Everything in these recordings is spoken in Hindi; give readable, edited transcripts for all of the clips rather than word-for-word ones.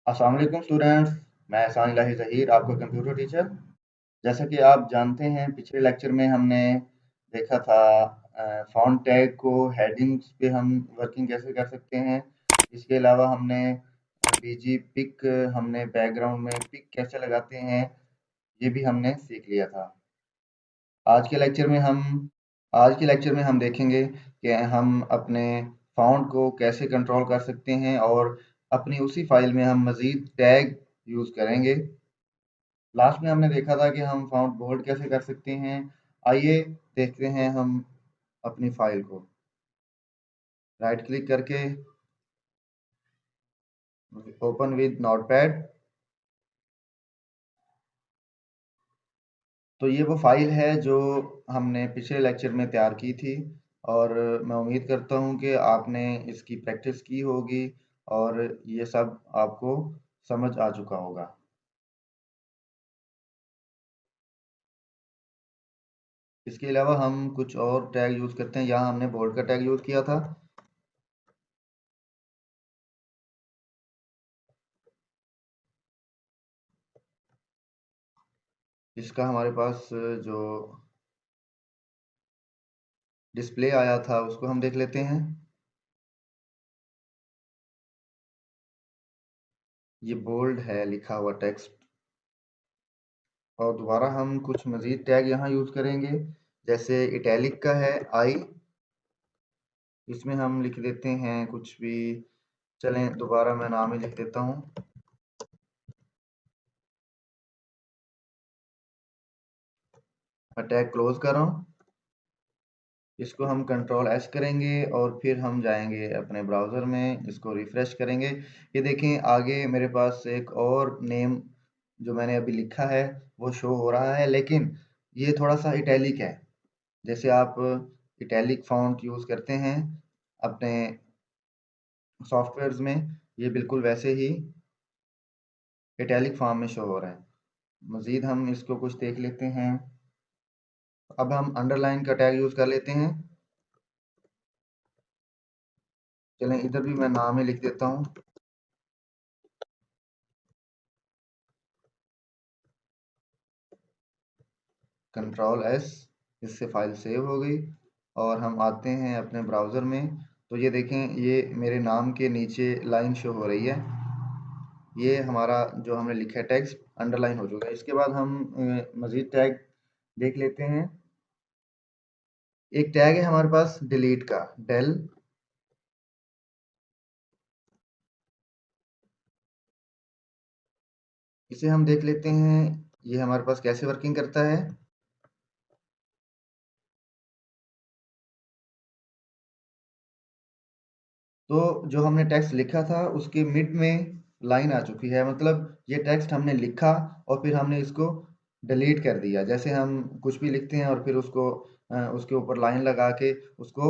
अस्सलाम वालेकुम स्टूडेंट्स। मैं एहसान इलाही ज़हीर, आपका कंप्यूटर टीचर। जैसा कि आप जानते हैं, पिछले लेक्चर में हमने देखा था फ़ॉन्ट टैग को हेडिंग्स पे हम वर्किंग कैसे कर सकते हैं। इसके अलावा हमने बीजी पिक, हमने बैकग्राउंड में पिक कैसे लगाते हैं, ये भी हमने सीख लिया था। आज के लेक्चर में हम आज के लेक्चर में हम देखेंगे कि हम अपने फ़ॉन्ट को कैसे कंट्रोल कर सकते हैं और अपनी उसी फ़ाइल में हम मज़ीद टैग यूज़ करेंगे। लास्ट में हमने देखा था कि हम फ़ॉन्ट बोल्ड कैसे कर सकते हैं। आइए देखते हैं हम अपनी फ़ाइल को। राइट क्लिक करके ओपन विद नोटपैड। तो ये वो फ़ाइल है जो हमने पिछले लेक्चर में तैयार की थी और मैं उम्मीद करता हूँ कि आपने इसकी प्रैक्टिस की होगी और ये सब आपको समझ आ चुका होगा। इसके अलावा हम कुछ और टैग यूज़ करते हैं। यहाँ हमने बोल्ड का टैग यूज़ किया था। इसका हमारे पास जो डिस्प्ले आया था उसको हम देख लेते हैं। ये बोल्ड है लिखा हुआ टेक्स्ट। और दोबारा हम कुछ मज़ीद टैग यहाँ यूज़ करेंगे। जैसे इटैलिक का है आई, इसमें हम लिख देते हैं कुछ भी। चलें दोबारा मैं नाम ही लिख देता हूँ। मैं टैग क्लोज कर रहा हूँ। इसको हम कंट्रोल एस करेंगे और फिर हम जाएंगे अपने ब्राउज़र में, इसको रिफ़्रेश करेंगे। ये देखें आगे मेरे पास एक और नेम जो मैंने अभी लिखा है वो शो हो रहा है, लेकिन ये थोड़ा सा इटैलिक है। जैसे आप इटैलिक फ़ॉन्ट यूज़ करते हैं अपने सॉफ्टवेयर्स में, ये बिल्कुल वैसे ही इटैलिक फॉर्म में शो हो रहा है। मज़ीद हम इसको कुछ देख लेते हैं। अब हम अंडरलाइन का टैग यूज़ कर लेते हैं। चलें इधर भी मैं नाम ही लिख देता हूँ। कंट्रोल एस, इससे फ़ाइल सेव हो गई और हम आते हैं अपने ब्राउज़र में। तो ये देखें ये मेरे नाम के नीचे लाइन शो हो रही है। ये हमारा जो हमने लिखा है टेक्स्ट अंडरलाइन हो चुका है। इसके बाद हम मज़ीद टैग देख लेते हैं। एक टैग है हमारे पास डिलीट का, डेल। इसे हम देख लेते हैं ये हमारे पास कैसे वर्किंग करता है। तो जो हमने टेक्स्ट लिखा था उसके मिड में लाइन आ चुकी है, मतलब ये टेक्स्ट हमने लिखा और फिर हमने इसको डिलीट कर दिया। जैसे हम कुछ भी लिखते हैं और फिर उसको उसके ऊपर लाइन लगा के उसको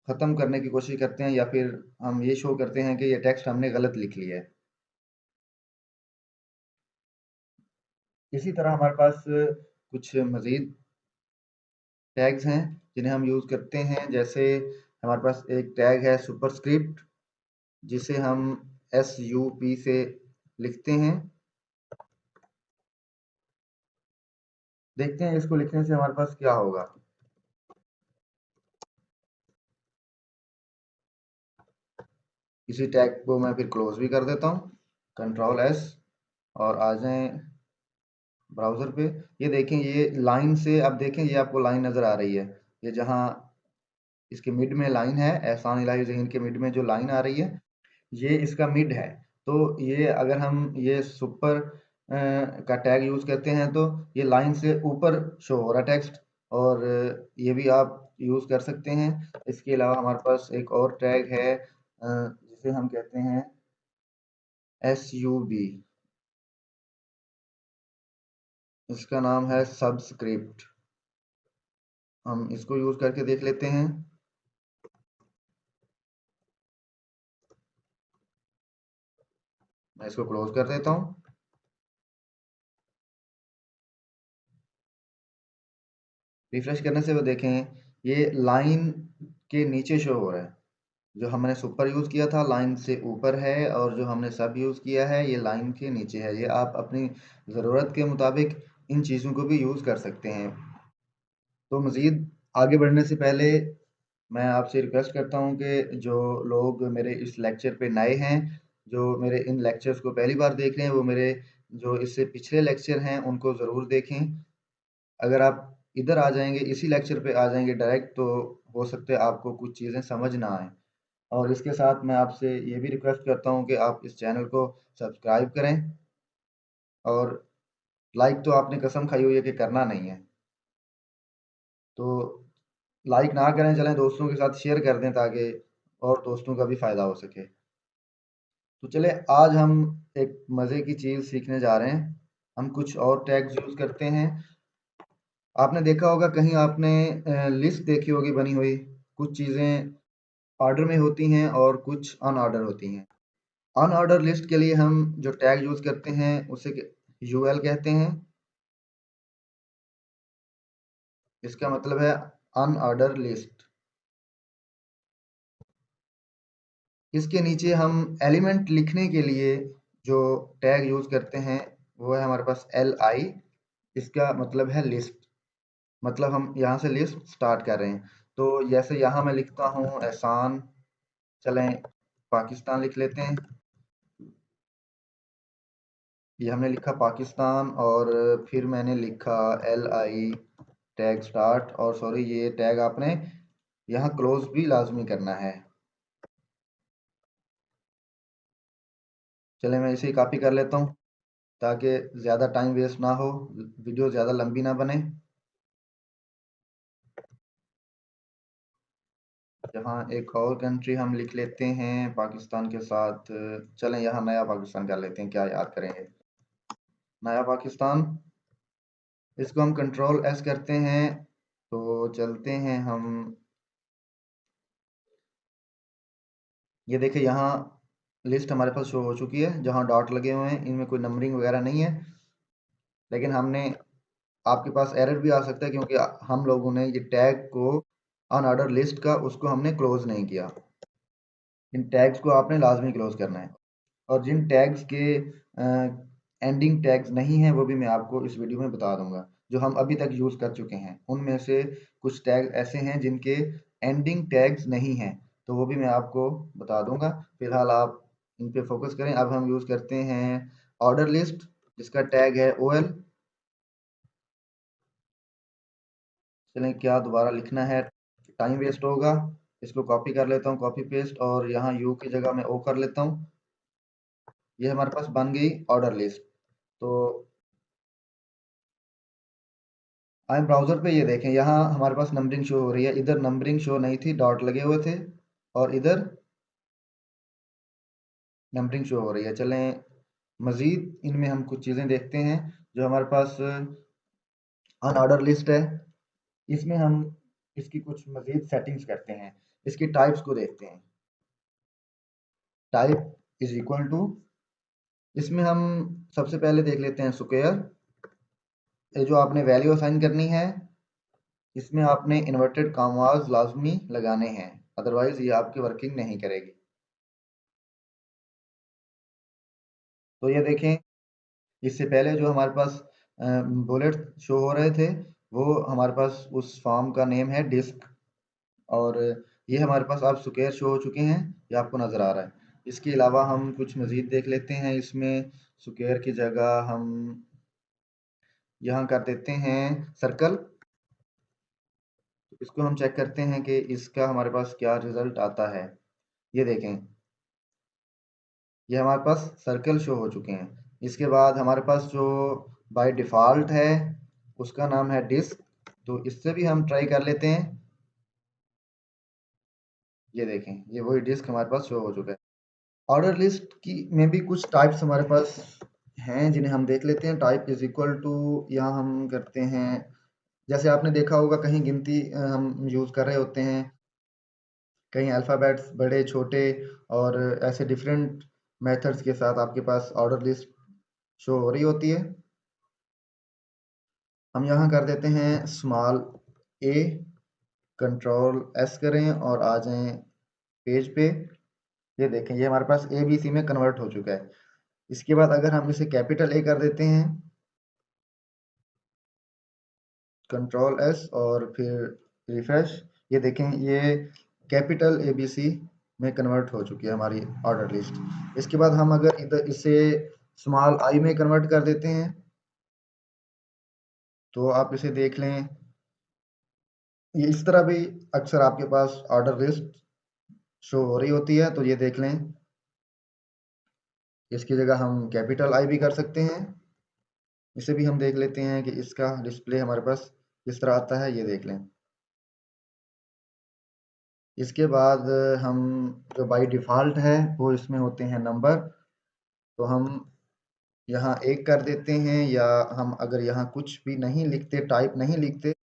ख़त्म करने की कोशिश करते हैं, या फिर हम ये शो करते हैं कि ये टेक्स्ट हमने गलत लिख लिया है। इसी तरह हमारे पास कुछ मज़ीद टैग्स हैं जिन्हें हम यूज़ करते हैं। जैसे हमारे पास एक टैग है सुपरस्क्रिप्ट, जिसे हम SUP से लिखते हैं। देखते हैं इसको लिखने से हमारे पास क्या होगा। इसी टैग को मैं फिर क्लोज भी कर देता हूँ, कंट्रोल एस, और आ जाएं ब्राउज़र पे। ये देखें ये लाइन से, अब देखें ये आपको लाइन नज़र आ रही है। ये जहाँ इसके मिड में लाइन है, एहसान इलाही ज़हीर के मिड में जो लाइन आ रही है, ये इसका मिड है। तो ये अगर हम ये सुपर का टैग यूज़ करते हैं तो ये लाइन से ऊपर शो हो रहा है टेक्स्ट, और ये भी आप यूज़ कर सकते हैं। इसके अलावा हमारे पास एक और टैग है जिसे हम कहते हैं SUB। इसका नाम है सबस्क्रिप्ट। हम इसको यूज़ करके देख लेते हैं। मैं इसको क्लोज कर देता हूँ। रिफ्रेश करने से वो देखें ये लाइन के नीचे शो हो रहा है। जो हमने सुपर यूज़ किया था लाइन से ऊपर है, और जो हमने सब यूज़ किया है ये लाइन के नीचे है। ये आप अपनी ज़रूरत के मुताबिक इन चीज़ों को भी यूज़ कर सकते हैं। तो मज़ीद आगे बढ़ने से पहले मैं आपसे रिक्वेस्ट करता हूँ कि जो लोग मेरे इस लेक्चर पे नए हैं, जो मेरे इन लेक्चर्स को पहली बार देख रहे हैं, वो मेरे जो इससे पिछले लेक्चर हैं उनको ज़रूर देखें। अगर आप इधर आ जाएंगे, इसी लेक्चर पे आ जाएंगे डायरेक्ट, तो हो सकता है आपको कुछ चीज़ें समझ ना आए। और इसके साथ मैं आपसे ये भी रिक्वेस्ट करता हूँ कि आप इस चैनल को सब्सक्राइब करें, और लाइक तो आपने कसम खाई हुई है कि करना नहीं है, तो लाइक ना करें, चलें दोस्तों के साथ शेयर कर दें ताकि और दोस्तों का भी फ़ायदा हो सके। तो चले आज हम एक मज़े की चीज़ सीखने जा रहे हैं। हम कुछ और टैग्स यूज़ करते हैं। आपने देखा होगा कहीं, आपने लिस्ट देखी होगी बनी हुई, कुछ चीज़ें ऑर्डर में होती हैं और कुछ अनऑर्डर होती हैं। अनऑर्डर लिस्ट के लिए हम जो टैग यूज़ करते हैं उसे यूएल कहते हैं। इसका मतलब है अनऑर्डर लिस्ट। इसके नीचे हम एलिमेंट लिखने के लिए जो टैग यूज़ करते हैं वो है हमारे पास एल आई। इसका मतलब है लिस्ट, मतलब हम यहाँ से लिस्ट स्टार्ट कर रहे हैं। तो जैसे यहाँ मैं लिखता हूँ एहसान, चलें पाकिस्तान लिख लेते हैं। ये हमने लिखा पाकिस्तान, और फिर मैंने लिखा एल आई टैग स्टार्ट, और सॉरी ये टैग आपने यहाँ क्लोज भी लाजमी करना है। चले मैं इसे कॉपी कर लेता हूँ ताकि ज़्यादा टाइम वेस्ट ना हो, वीडियो ज़्यादा लंबी ना बने। यहाँ एक और कंट्री हम लिख लेते हैं पाकिस्तान के साथ। चलें यहाँ नया पाकिस्तान कर लेते हैं, क्या याद करेंगे। नया पाकिस्तान, इसको हम कंट्रोल एस करते हैं। तो चलते हैं हम, ये देखिए यहाँ लिस्ट हमारे पास शो हो चुकी है, जहाँ डॉट लगे हुए हैं इनमें कोई नंबरिंग वगैरह नहीं है। लेकिन हमने, आपके पास एरर भी आ सकता है क्योंकि हम लोगों ने ये टैग को अनऑर्डर लिस्ट का उसको हमने क्लोज नहीं किया। इन टैग्स को आपने लाजमी क्लोज करना है। और जिन टैग्स के एंडिंग टैग्स नहीं हैं वो भी मैं आपको इस वीडियो में बता दूंगा। जो हम अभी तक यूज़ कर चुके हैं उनमें से कुछ टैग ऐसे हैं जिनके एंडिंग टैग्स नहीं हैं, तो वो भी मैं आपको बता दूंगा। फिलहाल आप इन पे फोकस करें। अब हम यूज़ करते हैं ऑर्डर लिस्ट, जिसका टैग है ओ एल। चलें क्या दोबारा लिखना है, टाइम वेस्ट होगा। इसको कॉपी कर लेता हूँ, कॉपी पेस्ट, और यहाँ यू की जगह मैं ओ कर लेता हूँ। ये हमारे पास बन गई ऑर्डर लिस्ट। तो आए ब्राउज़र पे, ये देखें यहाँ हमारे पास नंबरिंग शो हो रही है। इधर नंबरिंग शो नहीं थी, डॉट लगे हुए थे, और इधर नंबरिंग शो हो रही है। चलें मज़ीद इनमें हम कुछ चीज़ें देखते हैं। जो हमारे पास अनऑर्डर लिस्ट है, इसमें हम इसकी कुछ मज़ीद सेटिंग्स करते हैं। इसकी टाइप्स को देखते हैं। टाइप इज इक्वल टू, इसमें हम सबसे पहले देख लेते हैं स्क्वायर। ये जो आपने वैल्यू असाइन करनी है, इसमें आपने इन्वर्टेड कामाज लाजमी लगाने हैं, अदरवाइज ये आपकी वर्किंग नहीं करेगी। तो ये देखें, इससे पहले जो हमारे पास बुलेट शो हो रहे थे, वो हमारे पास उस फॉर्म का नेम है डिस्क, और ये हमारे पास अब स्क्वायर शो हो चुके हैं, ये आपको नज़र आ रहा है। इसके अलावा हम कुछ मज़ीद देख लेते हैं। इसमें स्क्वायर की जगह हम यहाँ कर देते हैं सर्कल। इसको हम चेक करते हैं कि इसका हमारे पास क्या रिज़ल्ट आता है। ये देखें, ये हमारे पास सर्कल शो हो चुके हैं। इसके बाद हमारे पास जो बाय डिफ़ॉल्ट है उसका नाम है डिस्क, तो इससे भी हम ट्राई कर लेते हैं। ये देखें, ये वही डिस्क हमारे पास शो हो चुका है। ऑर्डर लिस्ट की में भी कुछ टाइप्स हमारे पास हैं जिन्हें हम देख लेते हैं। टाइप इज इक्वल टू, यहाँ हम करते हैं, जैसे आपने देखा होगा कहीं गिनती हम यूज़ कर रहे होते हैं, कहीं अल्फ़ाबेट्स बड़े छोटे और ऐसे डिफरेंट मेथड्स के साथ आपके पास ऑर्डर लिस्ट शो हो रही होती है। हम यहाँ कर देते हैं स्मॉल ए, कंट्रोल एस करें और आ जाएं पेज पे, ये देखें ये हमारे पास ABC में कन्वर्ट हो चुका है। इसके बाद अगर हम इसे कैपिटल A कर देते हैं, कंट्रोल S और फिर रिफ्रेश, ये देखें ये कैपिटल ABC में कन्वर्ट हो चुकी है हमारी ऑर्डर लिस्ट। इसके बाद हम अगर इधर इसे स्मॉल I में कन्वर्ट कर देते हैं तो आप इसे देख लें, ये इस तरह भी अक्सर आपके पास ऑर्डर लिस्ट शो हो रही होती है। तो ये देख लें, इसकी जगह हम कैपिटल I भी कर सकते हैं। इसे भी हम देख लेते हैं कि इसका डिस्प्ले हमारे पास किस तरह आता है, ये देख लें। इसके बाद हम जो बाय डिफ़ॉल्ट है वो इसमें होते हैं नंबर, तो हम यहाँ 1 कर देते हैं, या हम अगर यहाँ कुछ भी नहीं लिखते, टाइप नहीं लिखते,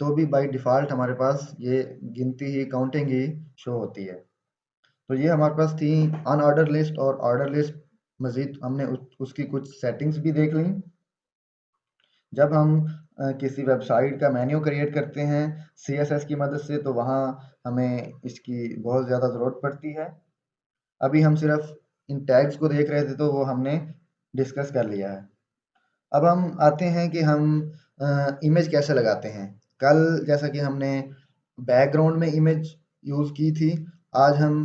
तो भी बाय डिफ़ॉल्ट हमारे पास ये गिनती ही, काउंटिंग ही शो होती है। तो ये हमारे पास थी अनऑर्डर लिस्ट और ऑर्डर लिस्ट। मज़ीद हमने उसकी कुछ सेटिंग्स भी देख ली। जब हम किसी वेबसाइट का मेन्यू क्रिएट करते हैं CSS की मदद से, तो वहाँ हमें इसकी बहुत ज़्यादा ज़रूरत पड़ती है। अभी हम सिर्फ इन टैग्स को देख रहे थे, तो वो हमने डिस्कस कर लिया है। अब हम आते हैं कि हम इमेज कैसे लगाते हैं। कल जैसा कि हमने बैकग्राउंड में इमेज यूज़ की थी, आज हम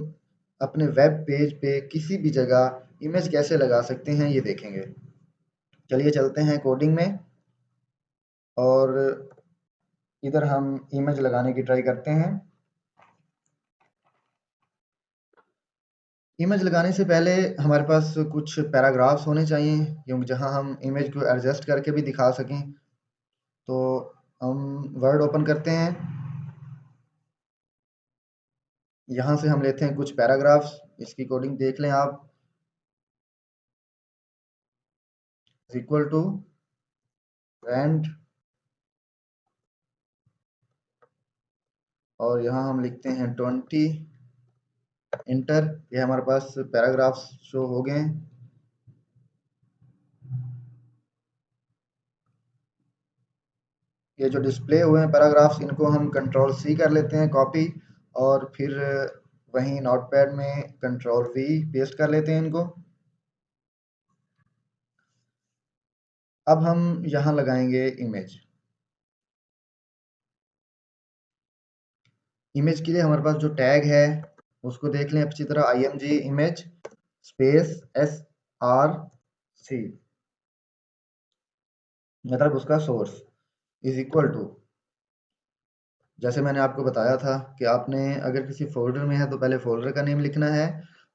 अपने वेब पेज पे किसी भी जगह इमेज कैसे लगा सकते हैं, ये देखेंगे। चलिए चलते हैं कोडिंग में और इधर हम इमेज लगाने की ट्राई करते हैं। इमेज लगाने से पहले हमारे पास कुछ पैराग्राफ्स होने चाहिए, क्योंकि जहां हम इमेज को एडजस्ट करके भी दिखा सकें। तो हम वर्ड ओपन करते हैं, यहाँ से हम लेते हैं कुछ पैराग्राफ्स, इसकी कोडिंग देख लें आप। इक्वल टू एंड, और यहाँ हम लिखते हैं 20, इंटर। ये हमारे पास पैराग्राफ्स शो हो गए हैं। ये जो डिस्प्ले हुए हैं पैराग्राफ्स, इनको हम कंट्रोल C कर लेते हैं कॉपी, और फिर वहीं नोटपैड में कंट्रोल V पेस्ट कर लेते हैं इनको। अब हम यहाँ लगाएंगे इमेज। इमेज के लिए हमारे पास जो टैग है उसको देख लें अच्छी तरह, img image स्पेस src, मतलब उसका सोर्स इज इक्वल टू, जैसे मैंने आपको बताया था कि आपने अगर किसी फोल्डर में है तो पहले फोल्डर का नेम लिखना है,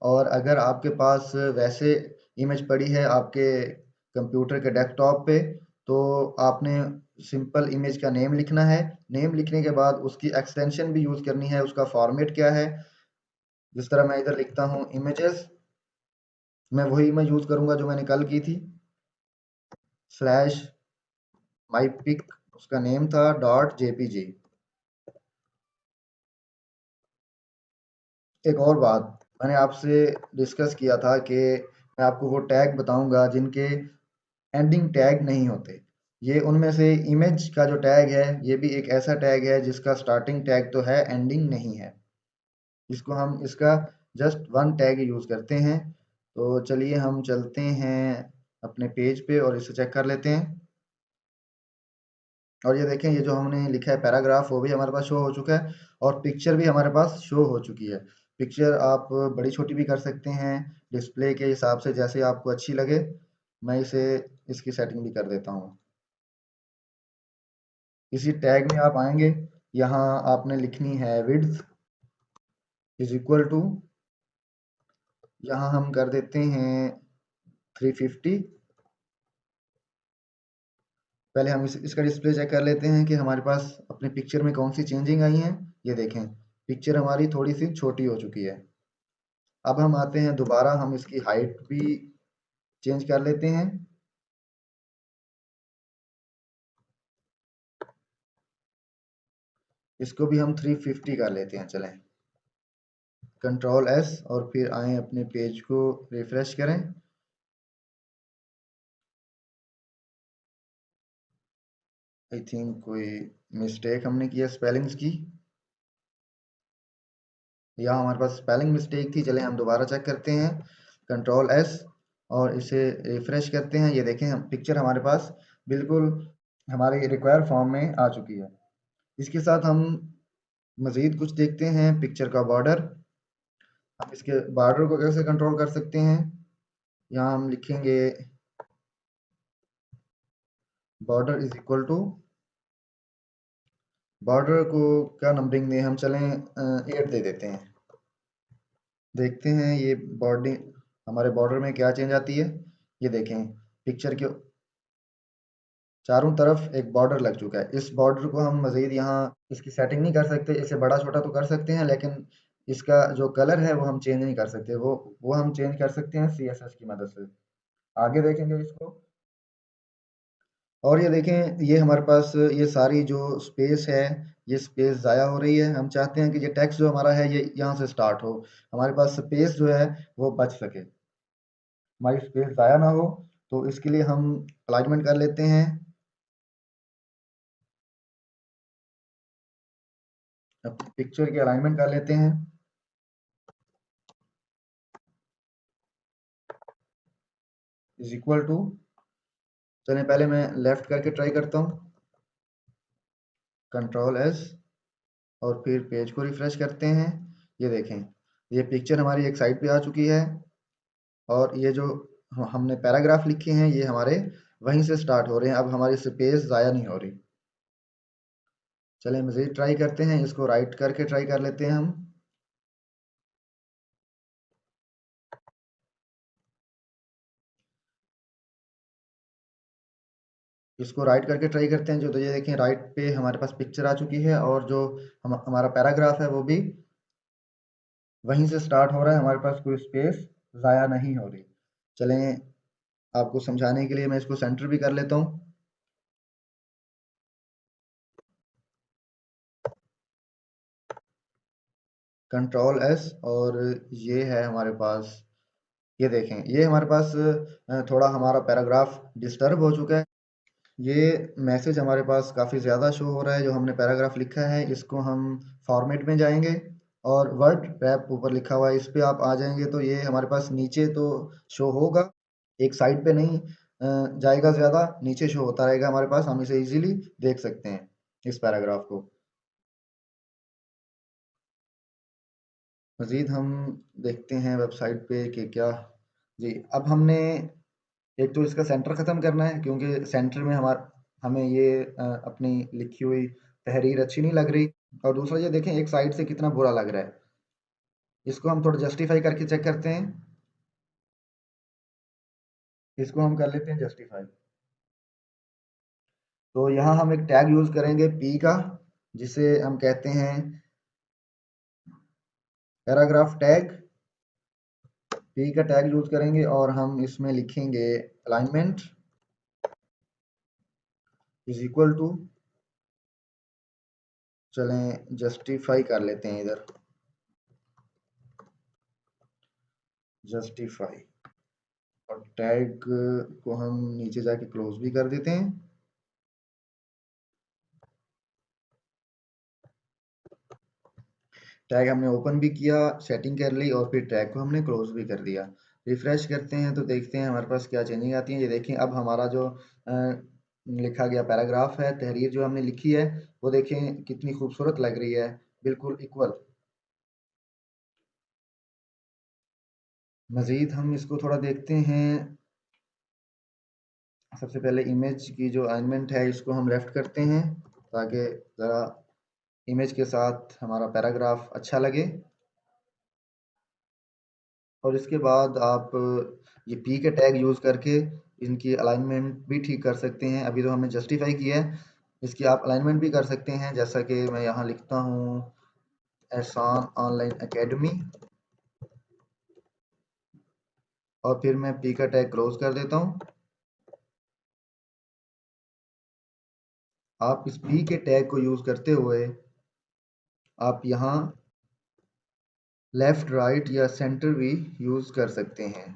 और अगर आपके पास वैसे इमेज पड़ी है आपके कंप्यूटर के डेस्कटॉप पे, तो आपने सिंपल इमेज का नेम लिखना है। नेम लिखने के बाद उसकी एक्सटेंशन भी यूज़ करनी है, उसका फॉर्मेट क्या है। जिस तरह मैं इधर लिखता हूँ इमेजेस, मैं वही इमेज यूज़ करूँगा जो मैंने कल की थी, स्लैश माई पिक, उसका नेम था .jpg। एक और बात, मैंने आपसे डिस्कस किया था कि मैं आपको वो टैग बताऊंगा जिनके एंडिंग टैग नहीं होते। ये उनमें से इमेज का जो टैग है, ये भी एक ऐसा टैग है जिसका स्टार्टिंग टैग तो है, एंडिंग नहीं है। इसको हम इसका जस्ट वन टैग यूज़ करते हैं। तो चलिए हम चलते हैं अपने पेज पे और इसे चेक कर लेते हैं। और ये देखें, ये जो हमने लिखा है पैराग्राफ, वो भी हमारे पास शो हो चुका है, और पिक्चर भी हमारे पास शो हो चुकी है। पिक्चर आप बड़ी छोटी भी कर सकते हैं डिस्प्ले के हिसाब से, जैसे आपको अच्छी लगे। मैं इसे इसकी सेटिंग भी कर देता हूँ। इसी टैग में आप आएंगे, यहाँ आपने लिखनी है विड्थ इज इक्वल टू, यहाँ हम कर देते हैं 350। पहले हम इसका डिस्प्ले चेक कर लेते हैं कि हमारे पास अपने पिक्चर में कौन सी चेंजिंग आई हैं। ये देखें, पिक्चर हमारी थोड़ी सी छोटी हो चुकी है। अब हम आते हैं दोबारा, हम इसकी हाइट भी चेंज कर लेते हैं। इसको भी हम 350 कर लेते हैं। चलें, कंट्रोल S और फिर आए अपने पेज को रिफ्रेश करें। आई थिंक कोई मिस्टेक हमने किया स्पेलिंग्स की। यहाँ हमारे पास स्पेलिंग मिस्टेक थी। चले हम दोबारा चेक करते हैं, कंट्रोल एस और इसे रिफ्रेश करते हैं। ये देखें हम पिक्चर हमारे पास बिल्कुल हमारे रिक्वायर फॉर्म में आ चुकी है। इसके साथ हम मज़ीद कुछ देखते हैं, पिक्चर का बॉर्डर। हम इसके बॉर्डर को कैसे कंट्रोल कर सकते हैं, यहाँ हम लिखेंगे border is equal to, border को क्या नंबरिंग दें हम, चलें 8 दे देते हैं। देखते हैं ये बॉर्डर हमारे बॉर्डर में क्या चेंज आती है। ये देखें पिक्चर के चारों तरफ एक बॉर्डर लग चुका है। इस बॉर्डर को हम मज़ीद यहाँ इसकी सेटिंग नहीं कर सकते, इसे बड़ा छोटा तो कर सकते हैं, लेकिन इसका जो कलर है वो हम चेंज नहीं कर सकते। वो हम चेंज कर सकते हैं CSS की मदद से। आगे देखेंगे इसको। और ये देखें ये हमारे पास ये सारी जो स्पेस है, ये स्पेस ज़ाया हो रही है। हम चाहते हैं कि ये टेक्स्ट जो हमारा है ये यहाँ से स्टार्ट हो, हमारे पास स्पेस जो है वो बच सके, हमारी स्पेस ज़ाया ना हो। तो इसके लिए हम अलाइनमेंट कर लेते हैं। अब पिक्चर की अलाइनमेंट कर लेते हैं। इज इक्वल टू, चलें पहले मैं लेफ्ट करके ट्राई करता हूँ, कंट्रोल एस और फिर पेज को रिफ्रेश करते हैं। ये देखें ये पिक्चर हमारी एक साइड पे आ चुकी है और ये जो हमने पैराग्राफ लिखे हैं ये हमारे वहीं से स्टार्ट हो रहे हैं। अब हमारी स्पेस ज़ाया नहीं हो रही। चलें मज़ीद ट्राई करते हैं, इसको राइट करके ट्राई कर लेते हैं हम। इसको राइट करके ट्राई करते हैं, जो तो ये देखें राइट पे हमारे पास पिक्चर आ चुकी है और जो हमारा पैराग्राफ है वो भी वहीं से स्टार्ट हो रहा है। हमारे पास कोई स्पेस ज़ाया नहीं हो रही। चलें आपको समझाने के लिए मैं इसको सेंटर भी कर लेता हूँ, कंट्रोल एस और ये है हमारे पास। ये देखें ये हमारे पास थोड़ा हमारा पैराग्राफ डिस्टर्ब हो चुका है। ये मैसेज हमारे पास काफ़ी ज़्यादा शो हो रहा है। जो हमने पैराग्राफ लिखा है इसको हम फॉर्मेट में जाएंगे और वर्ड रैप ऊपर लिखा हुआ है, इस पे आप आ जाएंगे तो ये हमारे पास नीचे तो शो होगा, एक साइड पे नहीं जाएगा, ज़्यादा नीचे शो होता रहेगा हमारे पास। हम इसे इजीली देख सकते हैं इस पैराग्राफ को। मज़ीद हम देखते हैं वेबसाइट पे कि क्या। जी अब हमने एक तो इसका सेंटर ख़त्म करना है, क्योंकि सेंटर में हमें ये अपनी लिखी हुई तहरीर अच्छी नहीं लग रही। और दूसरा ये देखें एक साइड से कितना बुरा लग रहा है। इसको हम थोड़ा जस्टिफाई करके चेक करते हैं। इसको हम कर लेते हैं जस्टिफाई। तो यहाँ हम एक टैग यूज़ करेंगे पी का, जिसे हम कहते हैं पैराग्राफ टैग। पी का टैग यूज़ करेंगे और हम इसमें लिखेंगे अलाइनमेंट इज इक्वल टू, चलें जस्टिफाई कर लेते हैं इधर, जस्टिफाई। और टैग को हम नीचे जाके क्लोज भी कर देते हैं। टैग हमने ओपन भी किया, सेटिंग कर ली और फिर टैग को हमने क्लोज भी कर दिया। रिफ्रेश करते हैं तो देखते हैं हमारे पास क्या चेंजिंग आती है। ये देखें अब हमारा जो लिखा गया पैराग्राफ है, तहरीर जो हमने लिखी है, वो देखें कितनी खूबसूरत लग रही है, बिल्कुल इक्वल। मज़ीद हम इसको थोड़ा देखते हैं। सबसे पहले इमेज की जो अलाइनमेंट है इसको हम लेफ्ट करते हैं, ताकि ज़रा इमेज के साथ हमारा पैराग्राफ अच्छा लगे। और इसके बाद आप ये पी के टैग यूज़ करके इनकी अलाइनमेंट भी ठीक कर सकते हैं। अभी तो हमने जस्टिफाई किया है, इसकी आप अलाइनमेंट भी कर सकते हैं। जैसा कि मैं यहाँ लिखता हूँ एहसान ऑनलाइन एकेडमी और फिर मैं पी का टैग क्लोज कर देता हूँ। आप इस पी के टैग को यूज़ करते हुए आप यहाँ लेफ़्ट, राइट या सेंटर भी यूज़ कर सकते हैं।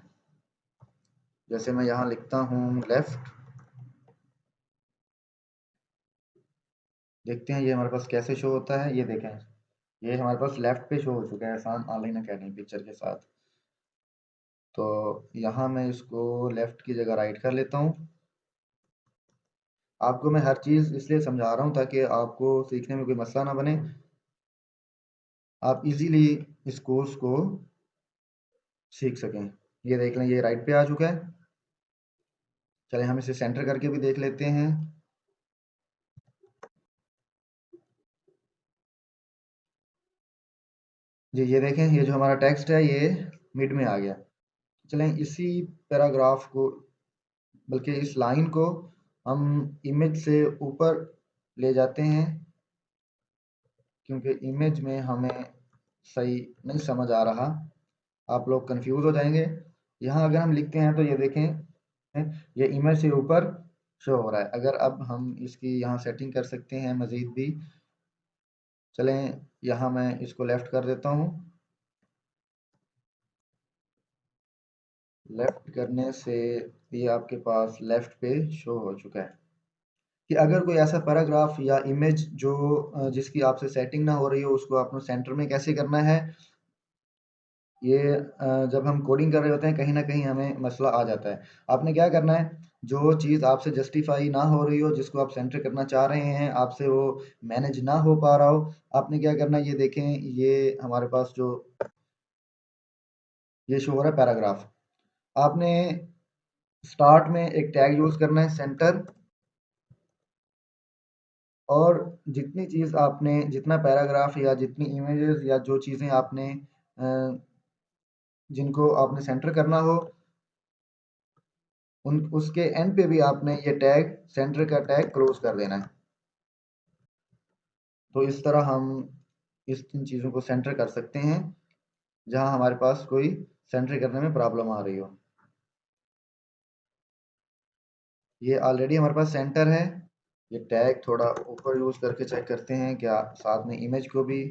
जैसे मैं यहाँ लिखता हूँ लेफ़्ट, देखते हैं ये हमारे पास कैसे शो होता है। ये देखें ये हमारे पास लेफ्ट पे शो हो चुका है एहसान ऑनलाइन अकेडमी पिक्चर के साथ। तो यहाँ मैं इसको लेफ्ट की जगह राइट कर लेता हूँ। आपको मैं हर चीज़ इसलिए समझा रहा हूँ ताकि आपको सीखने में कोई मसला ना बने, आप इजीली इस कोर्स को सीख सकें। ये देख लें, ये राइट पे आ चुका है। चलें हम इसे सेंटर करके भी देख लेते हैं। जी ये देखें, ये जो हमारा टेक्स्ट है ये मिड में आ गया। चलें इसी पैराग्राफ को, बल्कि इस लाइन को हम इमेज से ऊपर ले जाते हैं, क्योंकि इमेज में हमें सही नहीं समझ आ रहा, आप लोग कंफ्यूज हो जाएंगे। यहाँ अगर हम लिखते हैं तो ये देखें, ये इमेज से ऊपर शो हो रहा है। अगर अब हम इसकी यहाँ सेटिंग कर सकते हैं मज़ीद भी। चलें यहाँ मैं इसको लेफ़्ट कर देता हूँ। लेफ़्ट करने से ये आपके पास लेफ़्ट पे शो हो चुका है। कि अगर कोई ऐसा पैराग्राफ या इमेज जो जिसकी आपसे सेटिंग ना हो रही हो, उसको आपको सेंटर में कैसे करना है, ये जब हम कोडिंग कर रहे होते हैं कहीं न कहीं हमें मसला आ जाता है। आपने क्या करना है, जो चीज़ आपसे जस्टिफ़ाई ना हो रही हो, जिसको आप सेंटर करना चाह रहे हैं, आपसे वो मैनेज ना हो पा रहा हो, आपने क्या करना है, ये देखें, ये हमारे पास जो ये शो हो रहा है पैराग्राफ। आपने स्टार्ट में एक टैग यूज़ करना है सेंटर, और जितनी चीज़ आपने, जितना पैराग्राफ या जितनी इमेजेस या जो चीज़ें आपने जिनको आपने सेंटर करना हो, उन उसके एंड पे भी आपने ये टैग, सेंटर का टैग क्लोज कर देना है। तो इस तरह हम इन चीज़ों को सेंटर कर सकते हैं जहां हमारे पास कोई सेंटर करने में प्रॉब्लम आ रही हो। ये ऑलरेडी हमारे पास सेंटर है। ये टैग थोड़ा ऊपर यूज़ करके चेक करते हैं क्या साथ में इमेज को भी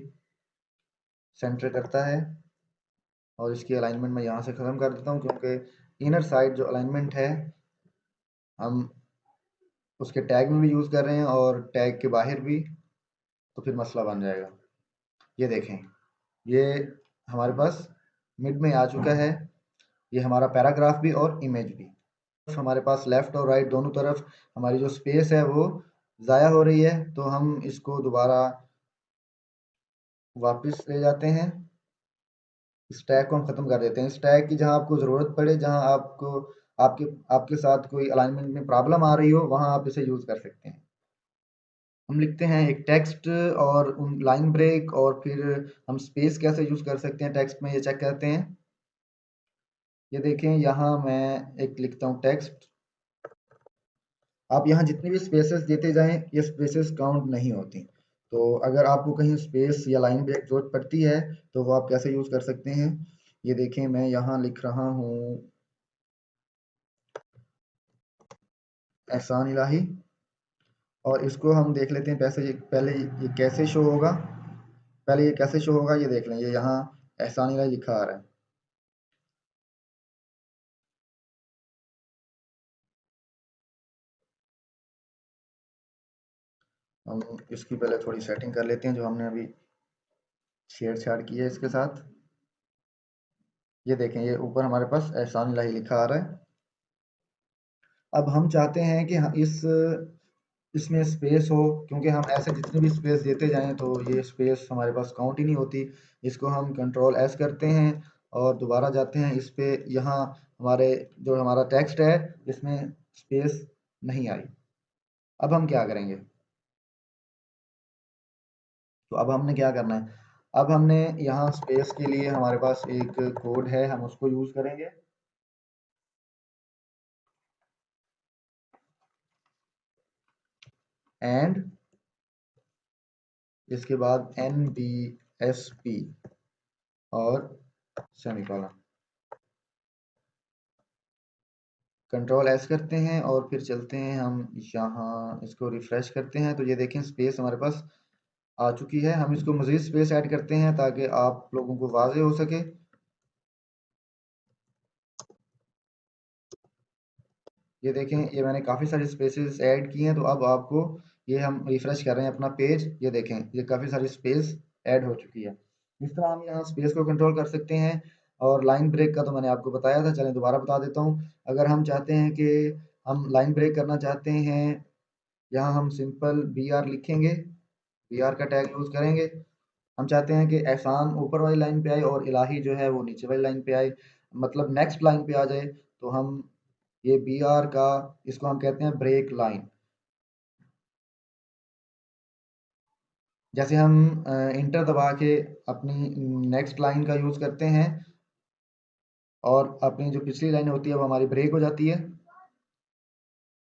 सेंटर करता है। और इसकी अलाइनमेंट मैं यहाँ से ख़त्म कर देता हूँ, क्योंकि इनर साइड जो अलाइनमेंट है हम उसके टैग में भी यूज़ कर रहे हैं और टैग के बाहर भी, तो फिर मसला बन जाएगा। ये देखें, ये हमारे पास मिड में आ चुका है, ये हमारा पैराग्राफ भी और इमेज भी। हमारे पास लेफ़्ट और राइट दोनों तरफ हमारी जो स्पेस है वो ज़ाया हो रही है, तो हम इसको दोबारा वापस ले जाते हैं। इस टैग को हम ख़त्म कर देते हैं। इस टैग की जहाँ आपको ज़रूरत पड़े, जहाँ आपको आपके आपके साथ कोई अलाइनमेंट में प्रॉब्लम आ रही हो, वहाँ आप इसे यूज़ कर सकते हैं। हम लिखते हैं एक टेक्स्ट और उन लाइन ब्रेक, और फिर हम स्पेस कैसे यूज़ कर सकते हैं टेक्स्ट में, ये चेक करते हैं। ये देखें, यहाँ मैं एक लिखता हूँ टेक्स्ट। आप यहाँ जितनी भी स्पेसेस देते जाएं, ये स्पेसेस काउंट नहीं होती। तो अगर आपको कहीं स्पेस या लाइन ब्रेक जरूरत पड़ती है तो वो आप कैसे यूज़ कर सकते हैं। ये देखें, मैं यहाँ लिख रहा हूँ एहसान इलाही, और इसको हम देख लेते हैं पहले ये कैसे शो होगा। पहले ये कैसे शो होगा ये देख लें, ये यहाँ एहसान इलाही लिखा आ रहा है। हम इसकी पहले थोड़ी सेटिंग कर लेते हैं जो हमने अभी छेड़छाड़ की है इसके साथ। ये देखें, ये ऊपर हमारे पास एहसान इलाही लिखा आ रहा है। अब हम चाहते हैं कि इसमें स्पेस हो, क्योंकि हम ऐसे जितनी भी स्पेस देते जाएं तो ये स्पेस हमारे पास काउंट ही नहीं होती। इसको हम कंट्रोल एस करते हैं और दोबारा जाते हैं इस पे। यहाँ हमारे जो हमारा टेक्स्ट है इसमें स्पेस नहीं आई। अब हम क्या करेंगे, तो अब हमने क्या करना है, अब हमने यहाँ स्पेस के लिए हमारे पास एक कोड है, हम उसको यूज़ करेंगे। एंड इसके बाद NBSP और सेमीकोलन। कंट्रोल एस करते हैं और फिर चलते हैं हम यहाँ, इसको रिफ्रेश करते हैं तो ये देखें स्पेस हमारे पास आ चुकी है। हम इसको मज़ीद स्पेस ऐड करते हैं ताकि आप लोगों को वाज़े हो सके। ये देखें, ये मैंने काफ़ी सारी स्पेसेस ऐड की हैं। तो अब आपको, ये हम रिफ्रेश कर रहे हैं अपना पेज, ये देखें ये काफ़ी सारी स्पेस ऐड हो चुकी है। इस तरह हम यहाँ स्पेस को कंट्रोल कर सकते हैं। और लाइन ब्रेक का तो मैंने आपको बताया था, चलें दोबारा बता देता हूँ। अगर हम चाहते हैं कि हम लाइन ब्रेक करना चाहते हैं, यहाँ हम सिंपल बी आर लिखेंगे, बी आर का टैग यूज़ करेंगे। हम चाहते हैं कि एहसान ऊपर वाली लाइन पे आए और इलाही जो है वो नीचे वाली लाइन पे आए, मतलब नेक्स्ट लाइन पे आ जाए, तो हम ये बी आर का, इसको हम कहते हैं ब्रेक लाइन। जैसे हम इंटर दबा के अपनी नेक्स्ट लाइन का यूज़ करते हैं और अपनी जो पिछली लाइन होती है वो हमारी ब्रेक हो जाती है,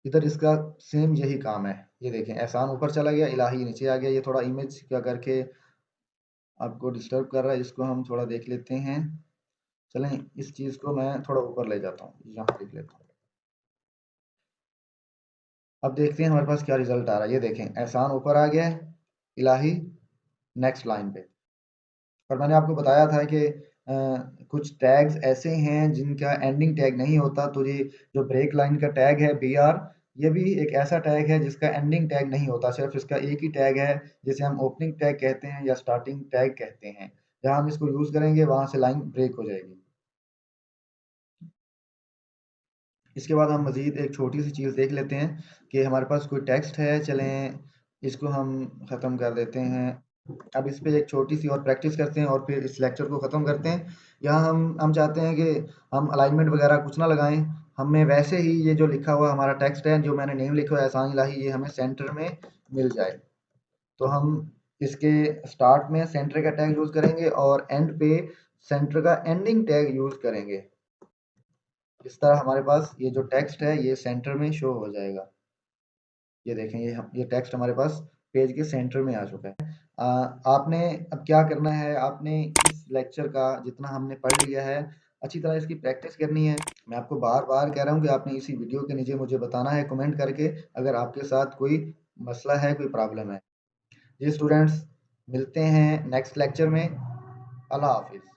इधर इसका सेम यही काम है। ये देखें, एहसान ऊपर चला गया, इलाही नीचे आ गया। ये थोड़ा इमेज क्या करके आपको डिस्टर्ब कर रहा है, इसको हम थोड़ा देख लेते हैं। चलें इस चीज़ को मैं थोड़ा ऊपर ले जाता हूँ, यहाँ देख लेता हूँ। अब देखते हैं हमारे पास क्या रिजल्ट आ रहा है। ये देखें, एहसान ऊपर आ गया है, इलाही नेक्स्ट लाइन पे। और मैंने आपको बताया था कि कुछ टैग्स ऐसे हैं जिनका एंडिंग टैग नहीं होता, तो ये जो ब्रेक लाइन का टैग है बी आर, ये भी एक ऐसा टैग है जिसका एंडिंग टैग नहीं होता, सिर्फ इसका एक ही टैग है जिसे हम ओपनिंग टैग कहते हैं या स्टार्टिंग टैग कहते हैं। जहाँ हम इसको यूज़ करेंगे वहाँ से लाइन ब्रेक हो जाएगी। इसके बाद हम मज़ीद एक छोटी सी चीज़ देख लेते हैं कि हमारे पास कोई टेक्स्ट है, चलें इसको हम ख़त्म कर देते हैं। अब इस पे एक छोटी सी और प्रैक्टिस करते हैं और फिर इस लेक्चर को ख़त्म करते हैं। यहाँ हम चाहते हैं कि हम अलाइनमेंट वगैरह कुछ ना लगाएं, हमें वैसे ही ये जो लिखा हुआ हमारा टेक्स्ट है, जो मैंने नेम लिखा है एहसान इलाही, ये हमें सेंटर में मिल जाए। तो हम इसके स्टार्ट में सेंटर का टैग यूज़ करेंगे और एंड पे सेंटर का एंडिंग टैग यूज़ करेंगे। इस तरह हमारे पास ये जो टेक्स्ट है ये सेंटर में शो हो जाएगा। ये देखें, ये टेक्स्ट हमारे पास पेज के सेंटर में आ चुका है। आपने अब क्या करना है, आपने इस लेक्चर का जितना हमने पढ़ लिया है अच्छी तरह इसकी प्रैक्टिस करनी है। मैं आपको बार बार कह रहा हूँ कि आपने इसी वीडियो के नीचे मुझे बताना है कमेंट करके, अगर आपके साथ कोई मसला है, कोई प्रॉब्लम है। जी स्टूडेंट्स, मिलते हैं नेक्स्ट लेक्चर में। अल्लाह हाफिज़।